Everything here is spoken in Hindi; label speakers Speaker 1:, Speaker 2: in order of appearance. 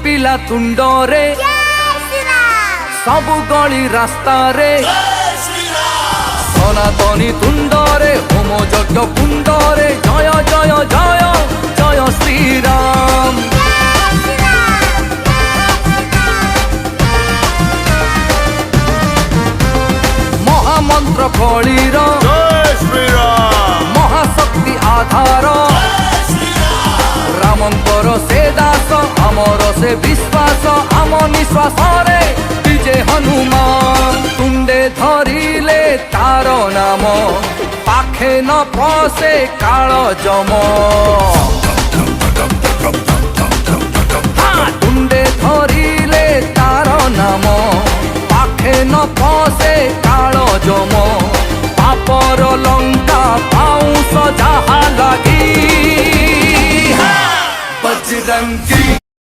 Speaker 1: पिला तुंडरे सबु गली रास्ता रे सनातनी तुंडरे होम यज्ञ कुंडरे जय जय जय जय श्रीराम। महामंत्र कलीर महाशक्ति आधार रामंकर से दास आमर से विश्वास आम निश्वास रे विजय हनुमान तुंडे धरिले तार नाम पाखे न पसे काल जम तुंडे धरिले तार नाम पाखे न पसे काल जम पापर लंका पाउस जहा लगी बजरंगी।